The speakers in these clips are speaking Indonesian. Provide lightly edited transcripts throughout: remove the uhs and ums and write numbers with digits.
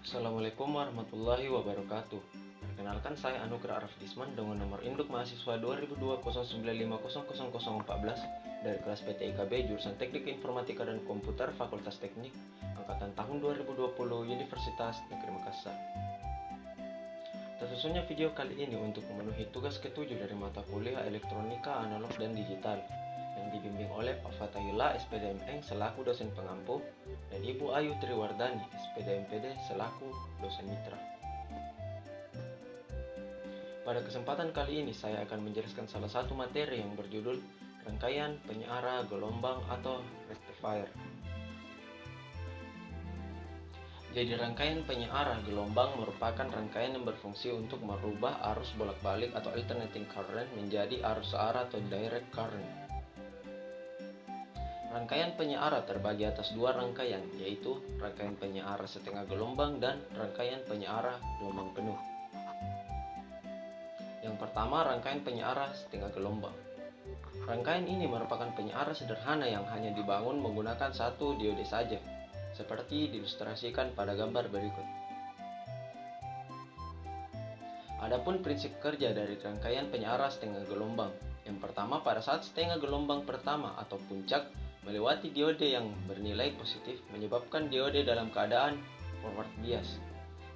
Assalamualaikum warahmatullahi wabarakatuh. Perkenalkan, saya Anugrah Araf Disman dengan nomor induk mahasiswa 202009500014 dari kelas PTIKB jurusan Teknik Informatika dan Komputer Fakultas Teknik angkatan tahun 2020 Universitas Negeri Makassar. Tersusunnya video kali ini untuk memenuhi tugas ketujuh dari mata kuliah Elektronika Analog dan Digital yang dibimbing oleh Pak Fatahillah SPDMN selaku dosen pengampu dan Ibu Ayu Triwardani SPDMPD selaku dosen mitra. Pada kesempatan kali ini saya akan menjelaskan salah satu materi yang berjudul rangkaian penyeara gelombang atau rectifier. Jadi rangkaian penyeara gelombang merupakan rangkaian yang berfungsi untuk merubah arus bolak-balik atau alternating current menjadi arus searah atau direct current. Rangkaian penyeara terbagi atas dua rangkaian, yaitu rangkaian penyeara setengah gelombang dan rangkaian penyeara gelombang penuh. Yang pertama, rangkaian penyeara setengah gelombang. Rangkaian ini merupakan penyeara sederhana yang hanya dibangun menggunakan satu diode saja, seperti diilustrasikan pada gambar berikut. Adapun prinsip kerja dari rangkaian penyeara setengah gelombang. Yang pertama, pada saat setengah gelombang pertama atau puncak melewati diode yang bernilai positif menyebabkan diode dalam keadaan forward bias,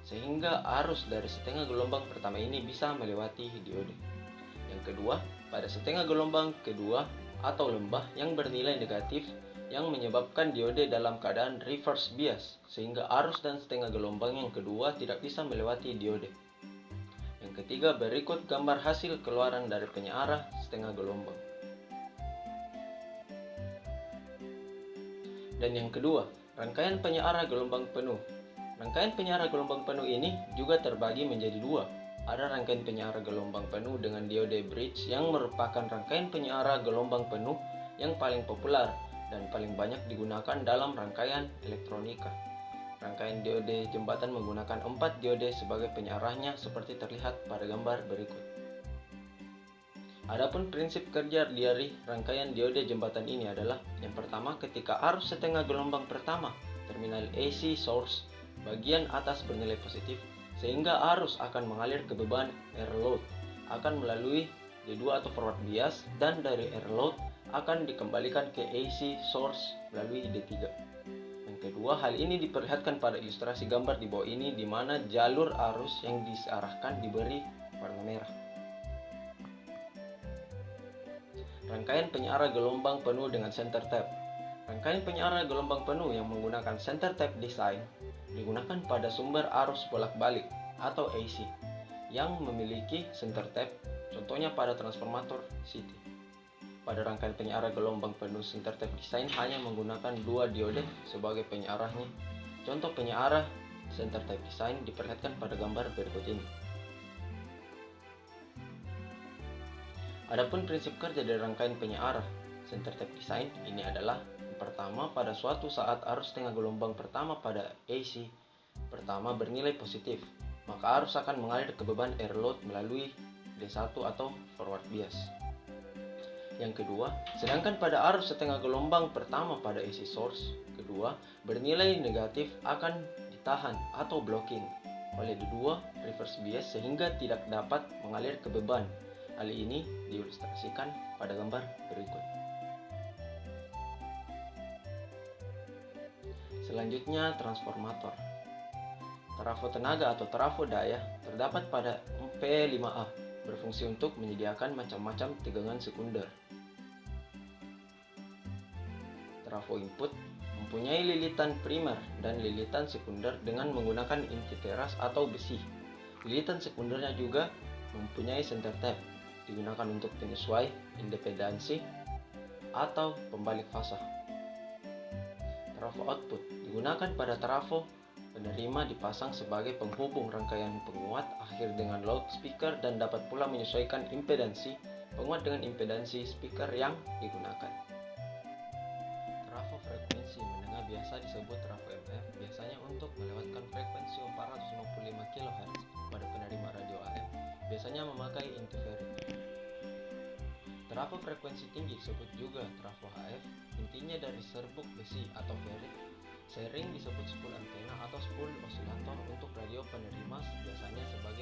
sehingga arus dari setengah gelombang pertama ini bisa melewati diode. Yang kedua, pada setengah gelombang kedua atau lembah yang bernilai negatif yang menyebabkan diode dalam keadaan reverse bias, sehingga arus dan setengah gelombang yang kedua tidak bisa melewati diode. Yang ketiga, berikut gambar hasil keluaran dari penyeara setengah gelombang. Dan yang kedua, rangkaian penyeara gelombang penuh. Rangkaian penyeara gelombang penuh ini juga terbagi menjadi dua. Ada rangkaian penyeara gelombang penuh dengan diode bridge yang merupakan rangkaian penyeara gelombang penuh yang paling populer dan paling banyak digunakan dalam rangkaian elektronika. Rangkaian diode jembatan menggunakan 4 diode sebagai penyearahnya seperti terlihat pada gambar berikut. Adapun prinsip kerja dari rangkaian diode jembatan ini adalah yang pertama, ketika arus setengah gelombang pertama terminal AC source bagian atas bernilai positif, sehingga arus akan mengalir ke beban air load akan melalui D2 atau forward bias, dan dari air load akan dikembalikan ke AC source melalui D3. Yang kedua, hal ini diperlihatkan pada ilustrasi gambar di bawah ini, di mana jalur arus yang diarahkan diberi warna merah. Rangkaian penyeara gelombang penuh dengan center tap. Rangkaian penyeara gelombang penuh yang menggunakan center tap design digunakan pada sumber arus bolak-balik atau AC yang memiliki center tap, contohnya pada transformator CT. Pada rangkaian penyeara gelombang penuh center tap design hanya menggunakan 2 diode sebagai penyearahnya. Contoh penyeara center tap design diperlihatkan pada gambar berikut ini. Adapun prinsip kerja dari rangkaian penyeara center tap design ini adalah yang pertama, pada suatu saat arus setengah gelombang pertama pada AC pertama bernilai positif, maka arus akan mengalir ke beban air load melalui D1 atau forward bias. Yang kedua, sedangkan pada arus setengah gelombang pertama pada AC source kedua bernilai negatif akan ditahan atau blocking oleh D2 reverse bias sehingga tidak dapat mengalir ke beban. Hal ini diilustrasikan pada gambar berikut. Selanjutnya, transformator. Trafo tenaga atau trafo daya terdapat pada P5A, berfungsi untuk menyediakan macam-macam tegangan sekunder. Trafo input mempunyai lilitan primer dan lilitan sekunder dengan menggunakan inti teras atau besi. Lilitan sekundernya juga mempunyai center tap, digunakan untuk penyesuai independensi atau pembalik fasa. Trafo output digunakan pada trafo penerima dipasang sebagai penghubung rangkaian penguat akhir dengan loudspeaker dan dapat pula menyesuaikan impedansi penguat dengan impedansi speaker yang digunakan. Trafo frekuensi menengah biasa disebut trafo MF, biasanya untuk melewatkan frekuensi 455 kHz pada penerima radio AM, biasanya memakai inti ferrit. Trafo frekuensi tinggi disebut juga trafo HF, intinya dari serbuk besi atau ferrit Sering disebut spool antena atau spool osilator untuk radio penerima, biasanya sebagai